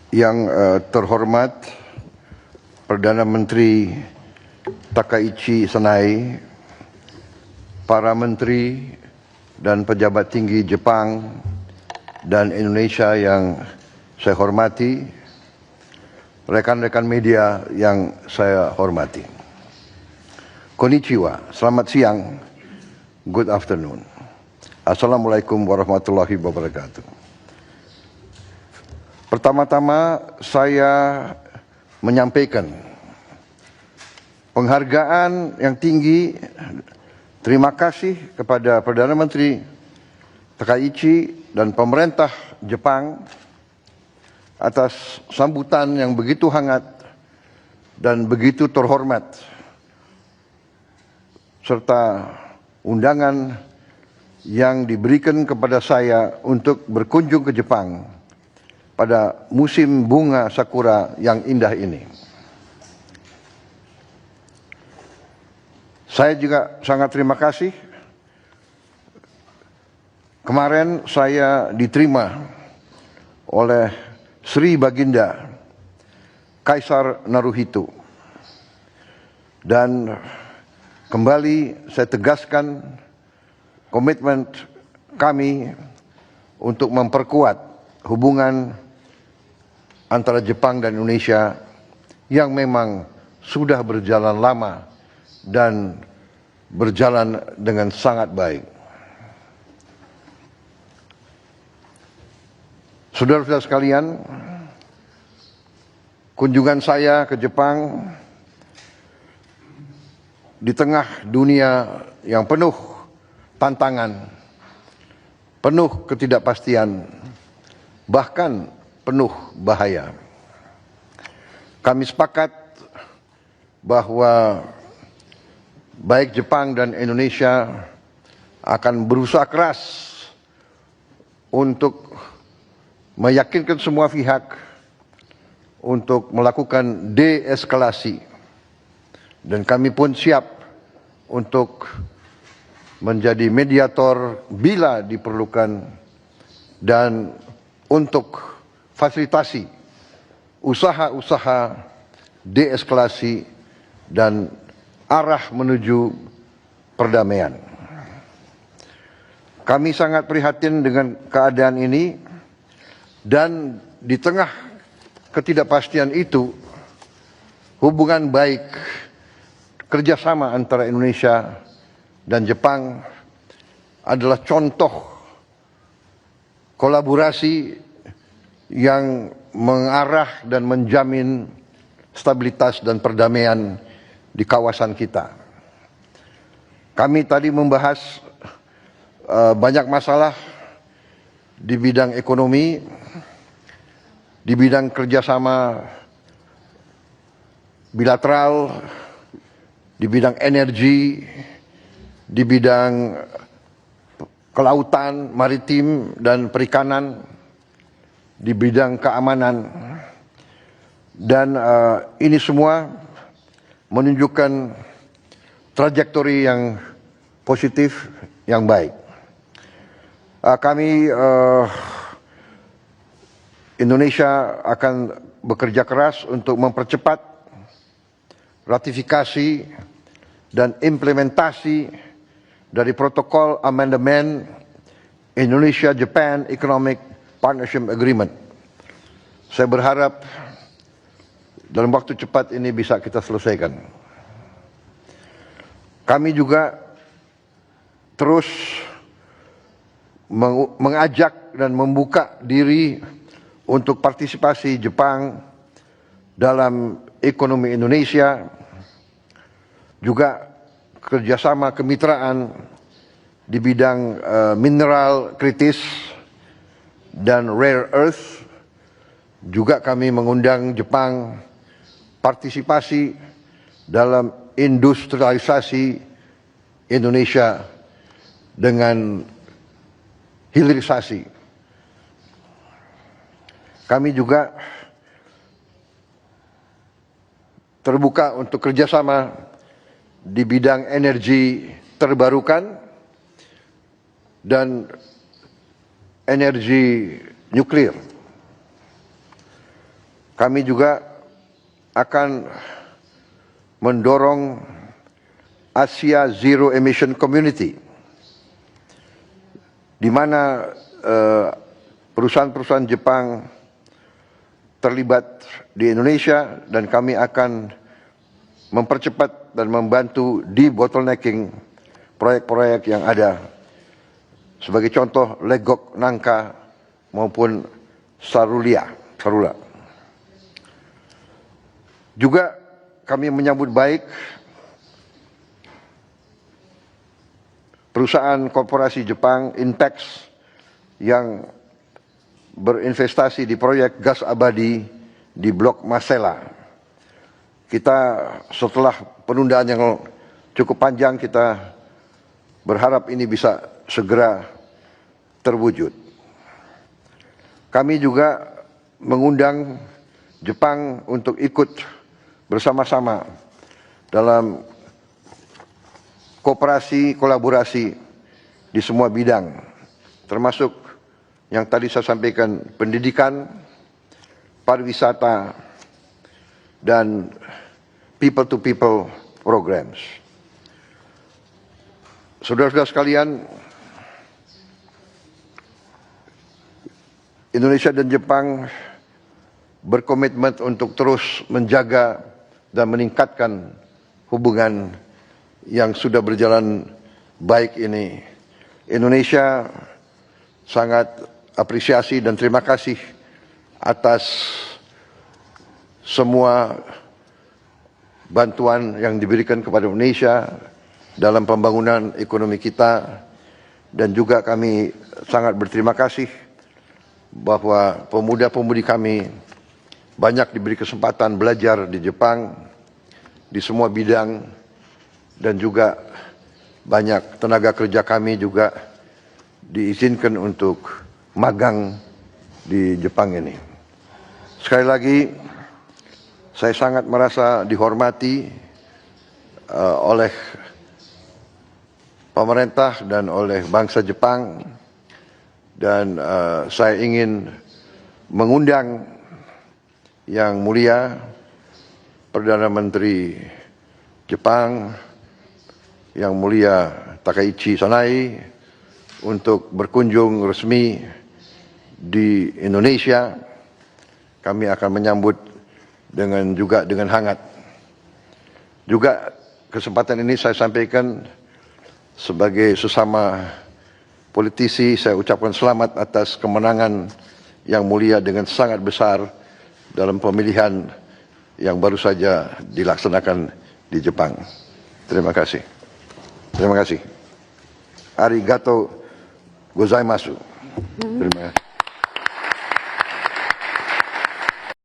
Yang terhormat Perdana Menteri Takaichi Sanae, para menteri dan pejabat tinggi Jepang dan Indonesia yang saya hormati, rekan-rekan media yang saya hormati. Konnichiwa, selamat siang, good afternoon. Assalamualaikum warahmatullahi wabarakatuh. Pertama-tama saya menyampaikan penghargaan yang tinggi, terima kasih kepada Perdana Menteri Takaichi dan pemerintah Jepang atas sambutan yang begitu hangat dan begitu terhormat, serta undangan yang diberikan kepada saya untuk berkunjung ke Jepang pada musim bunga sakura yang indah ini. Saya juga sangat terima kasih. Kemarin saya diterima oleh Sri Baginda Kaisar Naruhito. Dan kembali saya tegaskan komitmen kami untuk memperkuat hubungan antara Jepang dan Indonesia yang memang sudah berjalan lama dan berjalan dengan sangat baik. Saudara-saudara sekalian, kunjungan saya ke Jepang di tengah dunia yang penuh tantangan, penuh ketidakpastian, bahkan penuh bahaya. Kami sepakat bahwa baik Jepang dan Indonesia akan berusaha keras untuk meyakinkan semua pihak untuk melakukan deeskalasi, dan kami pun siap untuk menjadi mediator bila diperlukan dan untuk fasilitasi usaha-usaha deeskalasi dan arah menuju perdamaian. Kami sangat prihatin dengan keadaan ini, dan di tengah ketidakpastian itu, hubungan baik kerjasama antara Indonesia dan Jepang adalah contoh kolaborasi yang mengarah dan menjamin stabilitas dan perdamaian di kawasan kita. Kami tadi membahas banyak masalah di bidang ekonomi, di bidang kerjasama bilateral, di bidang energi, di bidang kelautan, maritim, dan perikanan, di bidang keamanan, dan ini semua menunjukkan trajektori yang positif, yang baik. Indonesia akan bekerja keras untuk mempercepat ratifikasi dan implementasi dari protokol amandemen Indonesia-Japan Economic Partnership Agreement. Saya berharap dalam waktu cepat ini bisa kita selesaikan. Kami juga terus mengajak dan membuka diri untuk partisipasi Jepang dalam ekonomi Indonesia, juga kerjasama kemitraan di bidang mineral kritis dan rare earth. Juga kami mengundang Jepang partisipasi dalam industrialisasi Indonesia dengan hilirisasi. Kami juga terbuka untuk kerjasama di bidang energi terbarukan dan energi nuklir. Kami juga akan mendorong Asia Zero Emission Community, di mana perusahaan-perusahaan Jepang terlibat di Indonesia, dan kami akan mempercepat dan membantu debottlenecking proyek-proyek yang ada. Sebagai contoh, Legok Nangka maupun Sarula. Juga kami menyambut baik perusahaan korporasi Jepang Inpex yang berinvestasi di proyek gas abadi di Blok Masela. Kita setelah penundaan yang cukup panjang, kita berharap ini bisa segera terwujud. Kami juga mengundang Jepang untuk ikut bersama-sama dalam kooperasi, kolaborasi di semua bidang, termasuk yang tadi saya sampaikan, pendidikan, pariwisata, dan people-to-people programs. Saudara-saudara sekalian, Indonesia dan Jepang berkomitmen untuk terus menjaga dan meningkatkan hubungan yang sudah berjalan baik ini. Indonesia sangat apresiasi dan terima kasih atas semua bantuan yang diberikan kepada Indonesia dalam pembangunan ekonomi kita, dan juga kami sangat berterima kasih bahwa pemuda-pemudi kami banyak diberi kesempatan belajar di Jepang di semua bidang, dan juga banyak tenaga kerja kami juga diizinkan untuk magang di Jepang ini. Sekali lagi, saya sangat merasa dihormati oleh pemerintah dan oleh bangsa Jepang, dan saya ingin mengundang Yang Mulia Perdana Menteri Jepang, Yang Mulia Takaichi Sanai, untuk berkunjung resmi di Indonesia. Kami akan menyambut dengan hangat. Juga kesempatan ini saya sampaikan sebagai sesama politisi, saya ucapkan selamat atas kemenangan Yang Mulia dengan sangat besar dalam pemilihan yang baru saja dilaksanakan di Jepang. Terima kasih. Terima kasih. Arigato gozaimasu. Terima kasih.